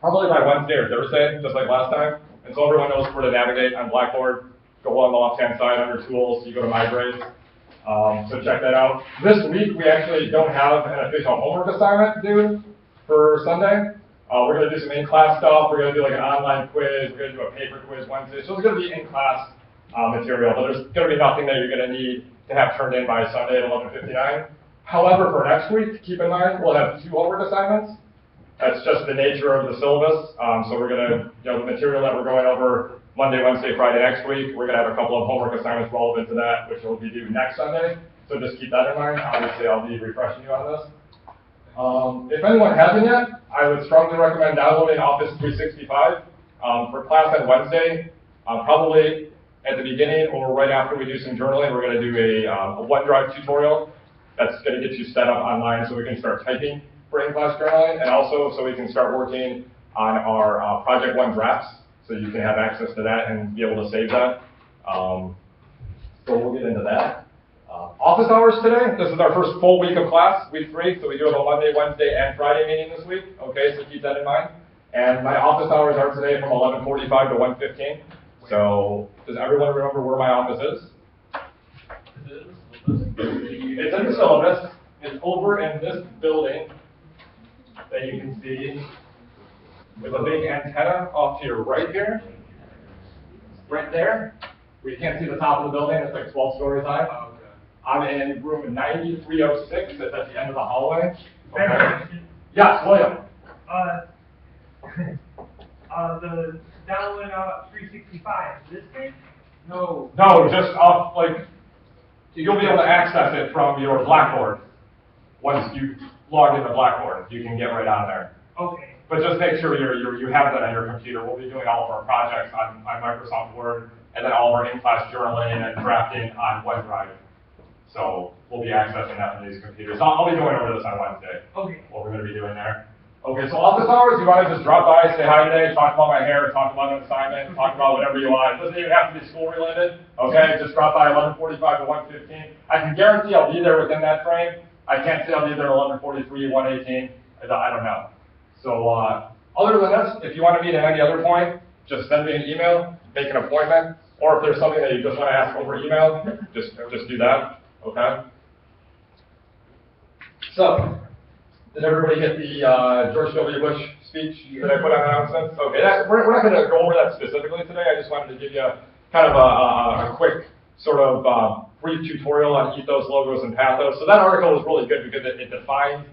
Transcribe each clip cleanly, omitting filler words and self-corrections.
probably by Wednesday or Thursday, just like last time. And so everyone knows where to navigate on Blackboard. Go on the left-hand side under Tools, you go to My Grades. So check that out. This week, we actually don't have an official homework assignment due for Sunday. We're going to do some in-class stuff. We're going to do like an online quiz. We're going to do a paper quiz Wednesday. So it's going to be in-class material, but there's going to be nothing that you're going to need to have turned in by Sunday at 11:59. However, for next week, keep in mind, we'll have 2 homework assignments. That's just the nature of the syllabus. So we're going to, the material that we're going over Monday, Wednesday, Friday next week, we're going to have a couple of homework assignments relevant to that, which will be due next Sunday. So just keep that in mind. Obviously, I'll be refreshing you on this. If anyone hasn't yet, I would strongly recommend downloading Office 365 for class on Wednesday. Probably at the beginning or right after we do some journaling, we're going to do a OneDrive tutorial that's going to get you set up online so we can start typing for in-class journaling, and also so we can start working on our Project One drafts, so you can have access to that and be able to save that. So we'll get into that. Office hours today, this is our first full week of class, week 3, so we do have a Monday, Wednesday, and Friday meeting this week, okay, so keep that in mind. And my office hours are today from 11:45 to 1:15. So does everyone remember where my office is? It's in the syllabus. It's over in this building that you can see with a big antenna off to your right here. Right there. We can't see the top of the building. It's like 12 stories high. Oh, okay. I'm in room 9306. It's at the end of the hallway. Okay. Yes, William. The download 365. This thing? No. No, just off, like, you'll be able to access it from your Blackboard. Once you log into Blackboard, you can get right on there. Okay. But just make sure you have that on your computer. We'll be doing all of our projects on Microsoft Word, and then all of our in-class journaling and drafting on OneDrive. So we'll be accessing that from these computers. I'll be going over this on Wednesday. Okay. What we're going to be doing there. Okay, so office hours, you want to just drop by, say hi today, talk about my hair, talk about an assignment, talk about whatever you want. It doesn't even have to be school related. Okay, just drop by 11:45 to 1:15. I can guarantee I'll be there within that frame. I can't say I'll be there 11:43, 1:18. I don't know. So other than this, if you want to meet at any other point, just send me an email, make an appointment, or if there's something that you just want to ask over email, just do that. Okay. So, did everybody get the George W. Bush speech that I put on announcements? Okay, we're not going to go over that specifically today. I just wanted to give you kind of a quick sort of brief tutorial on ethos, logos, and pathos. So that article was really good because it defined,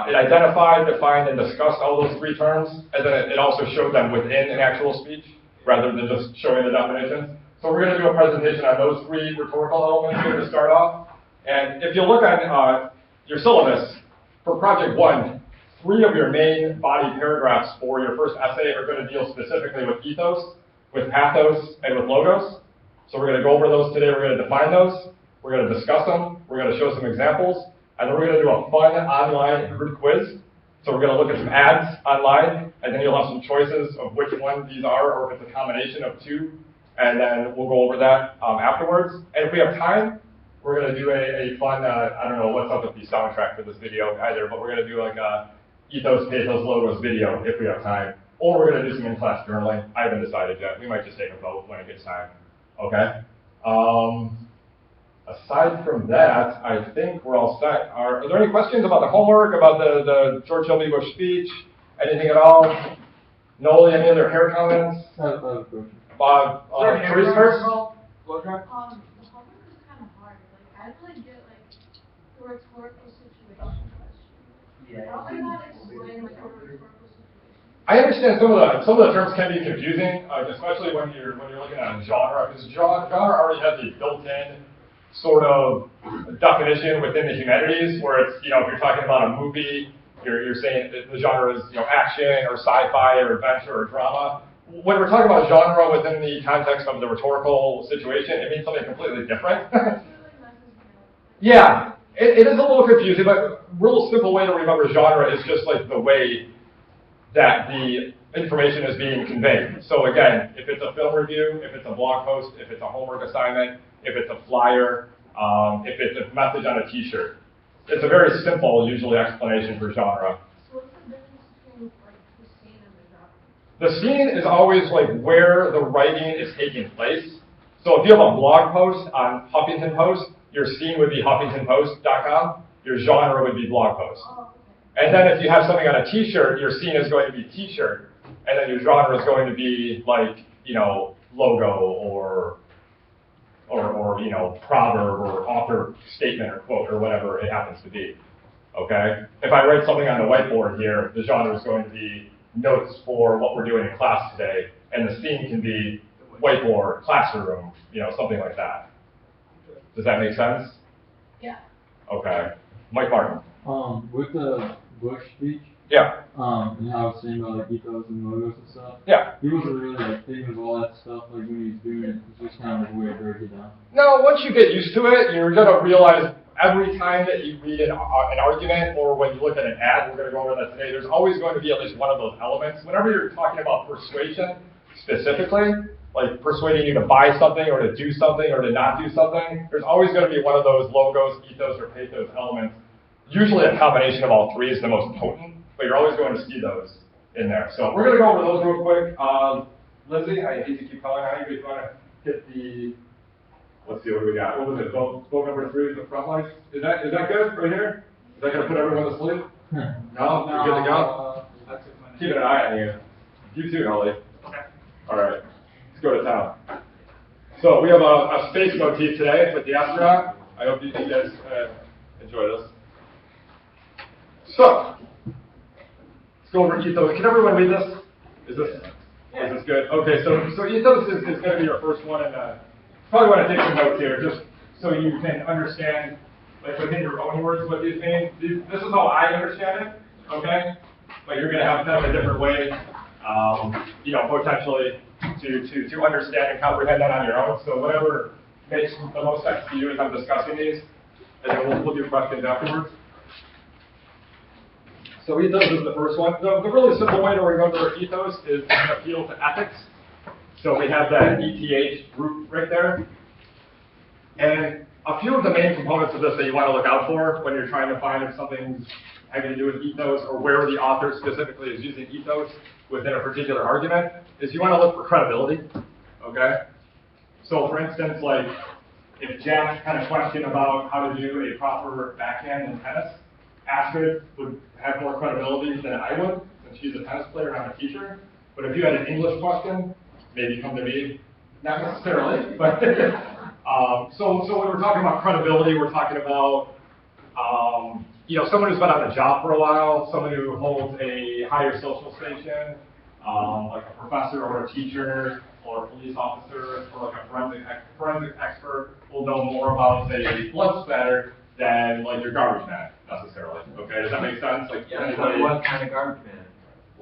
it identified, defined, and discussed all those 3 terms, and then it also showed them within an actual speech rather than just showing the definitions. So we're going to do a presentation on those 3 rhetorical elements here to start off. And if you look on your syllabus, for Project 1, 3 of your main body paragraphs for your first essay are going to deal specifically with ethos, with pathos, and with logos. So we're going to go over those today. We're going to define those. We're going to discuss them. We're going to show some examples. And then we're going to do a fun online group quiz. So we're going to look at some ads online, and then you'll have some choices of which one these are, or if it's a combination of 2. And then we'll go over that afterwards. And if we have time, we're going to do a fun, I don't know what's up with the soundtrack for this video either, but we're going to do like a ethos, pathos, logos video if we have time. Or we're going to do some in-class journaling. I haven't decided yet. We might just take a vote when it gets time. Okay? Aside from that, I think we're all set. Are there any questions about the homework, about the George W. Bush speech? Anything at all? Noli, any other hair comments? Bob, Therese first? The homework is kind of hard. Like, I really get like the rhetorical situation question. I don't like how to explain like a rhetorical situation. I understand some of the terms can be confusing, especially when you're looking at a genre, because genre already has a built-in sort of definition within the humanities, where it's, if you're talking about a movie, you're saying that the genre is action or sci-fi or adventure or drama. When we're talking about genre within the context of the rhetorical situation, it means something completely different. Yeah, it is a little confusing, but a real simple way to remember genre is just like the way that the information is being conveyed. So again, if it's a film review, if it's a blog post, if it's a homework assignment, if it's a flyer, if it's a message on a t-shirt. It's a very simple, usually, explanation for genre. So what's the difference between like the scene and the The scene is always like where the writing is taking place. So if you have a blog post on Huffington Post, your scene would be huffingtonpost.com, your genre would be blog post. Oh, okay. And then if you have something on a t-shirt, your scene is going to be t-shirt, and then your genre is going to be like, you know, logo or you know, proverb or author statement or quote or whatever it happens to be. Okay? If I write something on the whiteboard here, the genre is going to be notes for what we're doing in class today, and the scene can be whiteboard, classroom, you know, something like that. Does that make sense? Yeah. Okay. Mike Martin. With the Bush speech, Yeah. and how it's saying about like ethos and logos and stuff, Yeah. he wasn't really like thinking of all that stuff like when he was doing it. It's just kind of like a way to break it down. No, once you get used to it, you're going to realize every time that you read an argument or when you look at an ad, we're going to go over that today, there's always going to be at least one of those elements. Whenever you're talking about persuasion specifically, like persuading you to buy something or to do something or to not do something, there's always going to be one of those logos, ethos, or pathos elements. Usually a combination of all three is the most potent, but you're always going to see those in there. So we're going to go over those real quick. Lindsay, I hate to keep calling on you, but if you want to hit the, let's see what we got. What was it? Vote number 3 is the front lights. Is that good right here? Is that going to put everyone to sleep? No? You're good to go? Keeping an eye on you. You too, Ellie. Okay. All right. Let's go to town. So we have a space motif today with the astronaut. I hope you guys enjoy this. So, let's go over ethos. Can everyone read this? Is this good? Okay, so ethos is going to be your first one, and probably want to take some notes here, just so you can understand, like within your own words, what these mean. This is how I understand it, okay? But you're going to have kind of a different way, you know, potentially to understand and comprehend that on your own. So whatever makes the most sense to you as I'm discussing these, and then we'll do questions afterwards. So ethos is the first one. The really simple way to remember ethos is an appeal to ethics. So we have that ETH root right there. And a few of the main components of this that you want to look out for when you're trying to find if something's having to do with ethos or where the author specifically is using ethos within a particular argument is you want to look for credibility, okay? So for instance, like if Jack had a question about how to do a proper backhand in tennis, Astrid would have more credibility than I would, since she's a tennis player and I'm a teacher. But if you had an English question, maybe come to me. Not necessarily, but so when we're talking about credibility, we're talking about you know, someone who's been on the job for a while, someone who holds a higher social station, like a professor or a teacher or a police officer or like a forensic expert will know more about, say, blood spatter than like your garbage man necessarily. Okay, does that make sense? Like, Yeah, anybody, what kind of garbage man?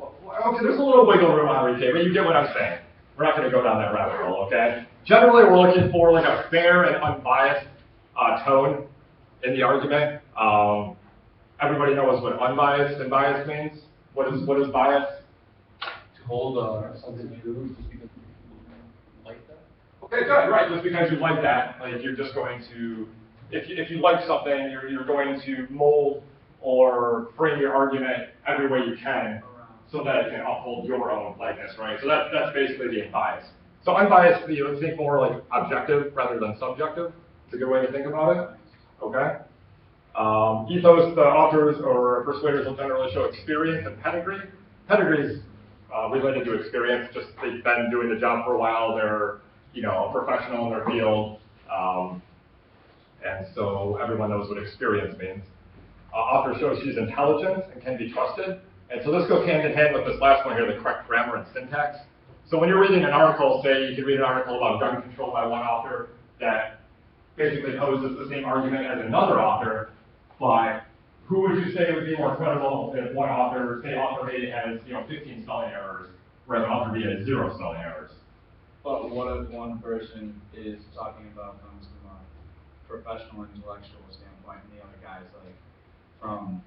well, okay, there's a little wiggle room on retail, but you get what I'm saying. We're not going to go down that rabbit hole, okay? Generally, we're looking for like a fair and unbiased tone in the argument. Everybody knows what unbiased and biased means. What is bias? To hold something true just because people like that? Okay, good, right? Just because you like that, like you're just going to, if you like something, you're going to mold or frame your argument every way you can, so that it can uphold your own likeness, right? So that's basically the unbiased. So unbiased, you know, think more like objective rather than subjective. It's a good way to think about it. Okay. Ethos, the authors or persuaders will generally show experience and pedigree. Pedigree is related to experience. Just they've been doing the job for a while. They're, you know, a professional in their field, and so everyone knows what experience means. Author shows she's intelligent and can be trusted. And so this goes hand in hand with this last one here, the correct grammar and syntax. So when you're reading an article, say you can read an article about gun control by one author that basically poses the same argument as another author, but who would you say would be more credible if one author, say author A has, you know, 15 spelling errors, whereas author B has 0 spelling errors? But what if one person is talking about guns from a professional intellectual standpoint, and the other guy's like from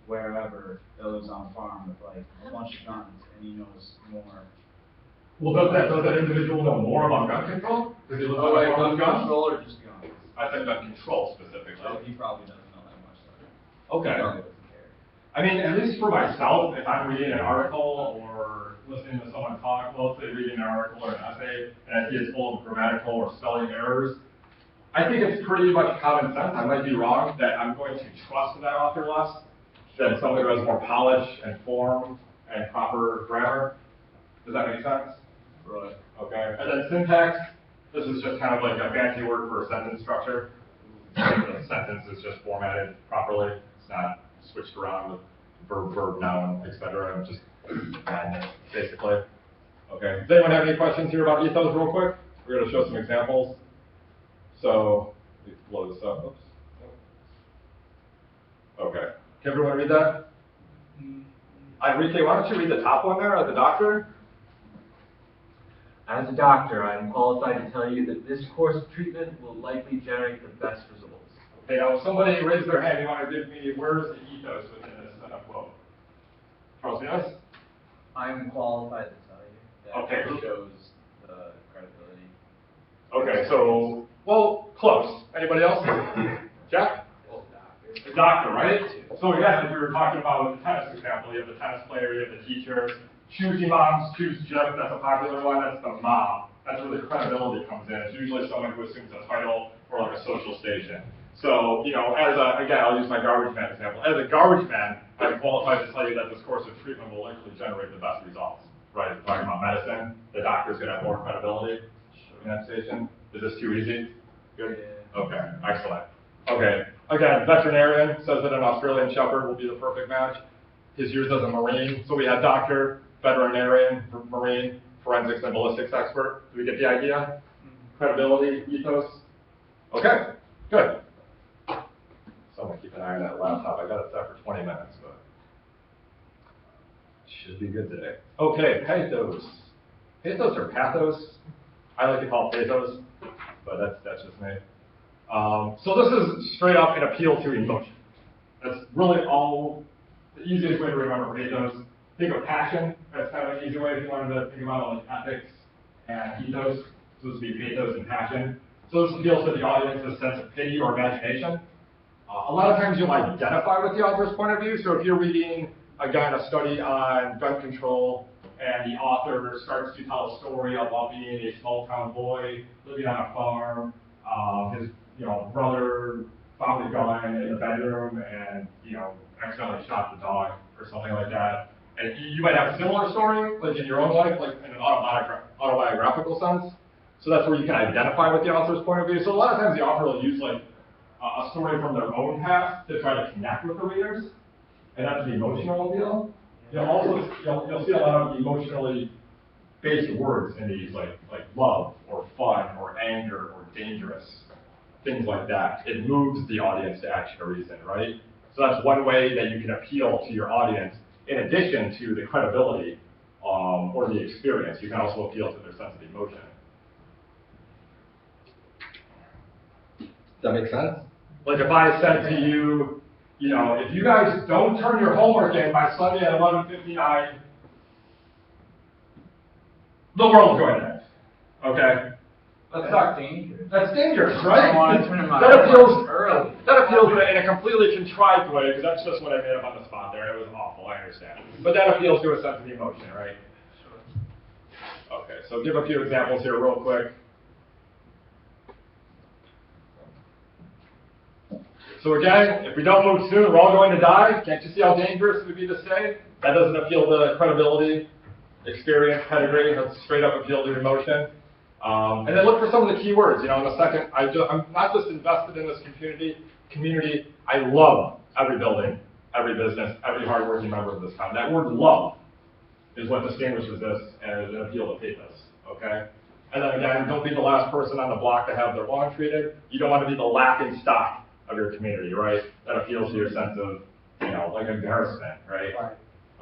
wherever that lives on a farm with like a bunch of guns, and he knows more. Well, does that individual know more about gun control? Does he live on a farm with guns? Control or just guns? I think gun control specifically. So he probably doesn't know that much. Though. Okay. He probably doesn't care. I mean, at least for myself, if I'm reading an article or listening to someone talk, well, let's say reading an article or an essay, and I see it's full of grammatical or spelling errors, I think it's pretty much common sense, I might be wrong, that I'm going to trust that author less than someone who has more polish and form and proper grammar. Does that make sense? Right. Okay, and then syntax, this is just kind of like a fancy word for a sentence structure. The sentence is just formatted properly, it's not switched around with verb, noun, etc. And just madness, basically. Okay, does anyone have any questions here about ethos real quick? We're going to show some examples. So, let me blow this up. Oops. Okay, can everyone read that? Enrique, why don't you read the top one there, the doctor? As a doctor, I am qualified to tell you that this course of treatment will likely generate the best results. Okay, now if somebody raised their hand, you want to give me, where's the ethos within this quote? Charles, yes? I'm qualified to tell you that Okay. it shows the credibility. Okay, so, well, close. Anybody else? Jack? The doctor, right? So again, if we were talking about with the tennis example, you have the tennis player, you have the teacher. Choosy moms, choose Jeff, that's a popular one, that's the mom. That's where the credibility comes in. It's usually someone who assumes a title or like a social station. So, you know, again, I'll use my garbage man example. As a garbage man, I'm qualified to tell you that this course of treatment will likely generate the best results. Right, if we're talking about medicine, the doctor's gonna have more credibility in that station. Is this too easy? Good? Okay, excellent. Okay, again, veterinarian says that an Australian Shepherd will be the perfect match. His years as a Marine, so we had doctor, veterinarian, Marine, forensics and ballistics expert. Do we get the idea? Credibility, ethos? Okay, good. Someone keep an eye on that laptop. I got it set for 20 minutes, but should be good today. Okay, pathos. Pathos or pathos? I like to call it pathos, but that's just me. So this is straight up an appeal to emotion. That's really all, the easiest way to remember pathos. Think of passion, that's kind of an easy way if you wanted to think about like ethics and ethos. So this would be pathos and passion. So this appeals to the audience's sense of pity or imagination. A lot of times you'll identify with the author's point of view. So if you're reading, again, a study on gun control, and the author starts to tell a story about being a small town boy living on a farm, his brother found a gun in the bedroom and accidentally shot the dog or something like that. And you might have a similar story, like in your own life, like in an autobiographical sense. So that's where you can identify with the author's point of view. So a lot of times the author will use like a story from their own past to try to connect with the readers, and that's the emotional appeal. You'll see a lot of emotionally based words in these, like love or fun or anger or dangerous, things like that. It moves the audience to action or reason, right? So that's one way that you can appeal to your audience in addition to the credibility or the experience. You can also appeal to their sense of emotion. Does that make sense? Like if I said to you, if you guys don't turn your homework in by Sunday at 11:59, the world's going to end. Okay? That's dangerous. That's dangerous, right? I don't want to turn in my That appeals early. That appeals in a completely contrived way, because that's just what I made up on the spot there. It was awful, I understand. But that appeals to a sense of emotion, right? Okay, so give a few examples here real quick. So again, if we don't move soon, we're all going to die. Can't you see how dangerous it would be to stay? That doesn't appeal to credibility, experience, pedigree. That's straight up appeal to emotion. And then look for some of the key words. In a second, I'm not just invested in this community. I love every building, every business, every hardworking member of this town. That word love is what distinguishes this as an appeal to pathos, okay? And then again, don't be the last person on the block to have their lawn treated. You don't want to be the laughing stock of your community, right? That appeals to your sense of, like embarrassment, right?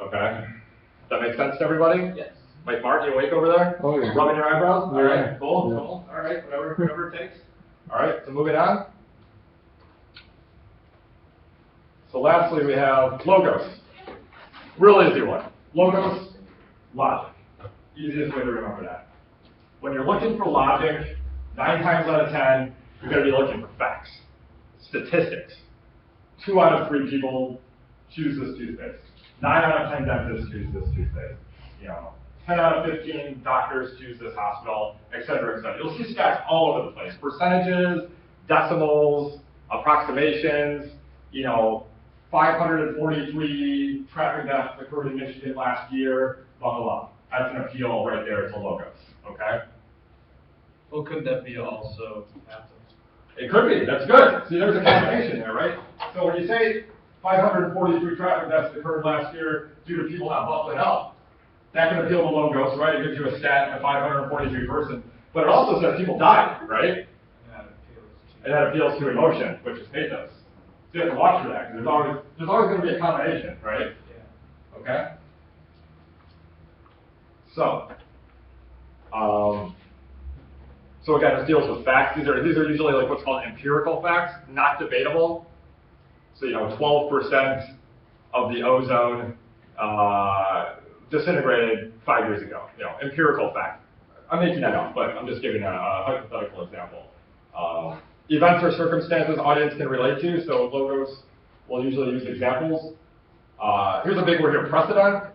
Okay? Does that make sense to everybody? Yes. Mike Mark, you awake over there? Oh, yeah. Rubbing your eyebrows? All right, Yeah. cool, Yeah. cool. All right, whatever it takes. All right, so moving on. So lastly, we have logos. Real easy one. Logos, logic. Easiest way to remember that. When you're looking for logic, 9 times out of 10, you're going to be looking for facts, statistics. 2 out of 3 people choose this toothpaste. 9 out of 10 dentists choose this toothpaste. 10 out of 15 doctors choose this hospital, et cetera, et cetera. You'll see stats all over the place. Percentages, decimals, approximations, 543 traffic deaths occurred in Michigan last year, blah, blah, blah. That's an appeal right there to logos, okay? Well, could that be also after? It could be, that's good. See, there's a combination there, right? So when you say 543 traffic deaths occurred last year due to people not buckling up, that can appeal to logos, right? It gives you a stat of 543 person, but it also says people died, right? And that appeals to emotion, which is pathos. So you have to watch for that, because there's always going to be a combination, right? Yeah. Okay? So, so again, this deals with facts. These are usually like what's called empirical facts, not debatable. So 12% of the ozone disintegrated 5 years ago. Empirical fact. I'm making that up, but I'm just giving a hypothetical example. Events or circumstances audience can relate to, so logos will usually use examples. Here's a big word here, precedent.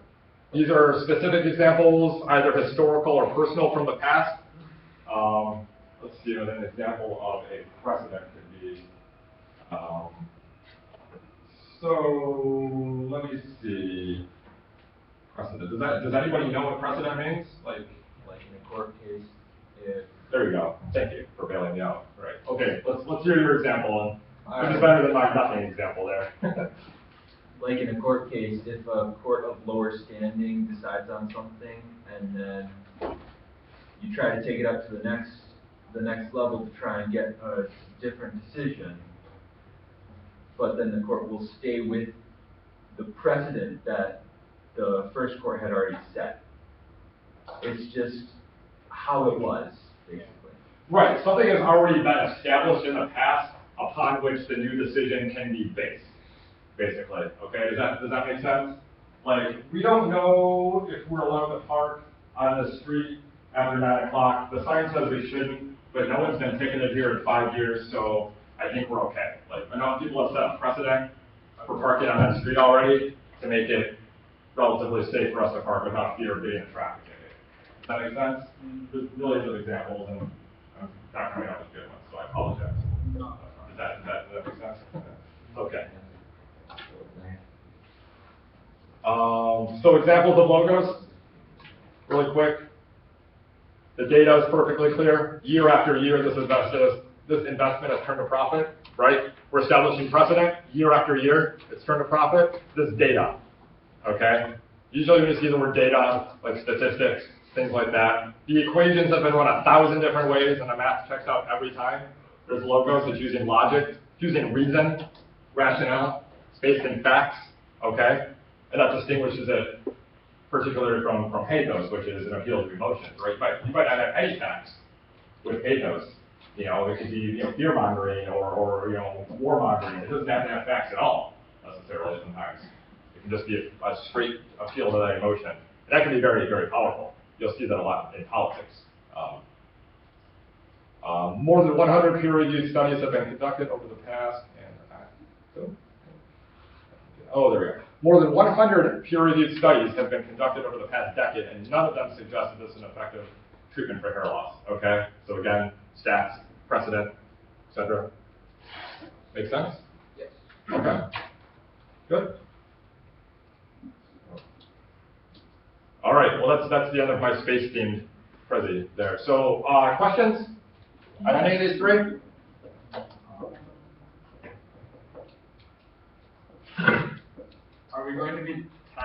These are specific examples, either historical or personal from the past. Let's see what an example of a precedent could be. So let me see. Precedent. Does anybody know what precedent means? Like in a court case, if there you go. Thank you for bailing me out. Right. Okay. Let's hear your example. Which is better than my nothing example there. like in a court case, if a court of lower standing decides on something and then you try to take it up to the next level to try and get a different decision, but then the court will stay with the precedent that the first court had already set. It's just how it was, basically. Right. Something has already been established in the past upon which the new decision can be based, basically. Okay, does that make sense? Like, we don't know if we're allowed to park on the street after 9 o'clock. The sign says we shouldn't, but no one's been ticketed here in 5 years, so I think we're okay. Like, enough people have set a precedent for parking on that street already to make it relatively safe for us to park without fear of getting a traffic ticket. Does that make sense? There's millions of examples, and I'm not coming up with good ones, so I apologize. Does that make sense? Okay. So examples of logos, really quick. The data is perfectly clear. Year after year, this investment has turned a profit, right? We're establishing precedent. Year after year, it's turned a profit. This data, okay? Usually when you see the word data, like statistics, things like that, the equations have been run 1,000 different ways, and the math checks out every time. There's logos that's using logic, using reason, rationale, it's based in facts, okay? And that distinguishes it particularly from pathos, which is an appeal to emotions, right? You might not have any facts with pathos. It could be fear mongering or war mongering. It doesn't have to have facts at all necessarily sometimes. It can just be a straight appeal to that emotion. And that can be very, very powerful. You'll see that a lot in politics. More than 100 peer-reviewed studies have been conducted over the past, oh, there we go. More than 100 peer-reviewed studies have been conducted over the past decade, and none of them suggest that this is an effective treatment for hair loss, okay? So again, stats, precedent, etc. Make sense? Yes. Okay. Good. All right, well, that's the end of my space-themed Prezi there. So, questions on any of these three? Are we going to be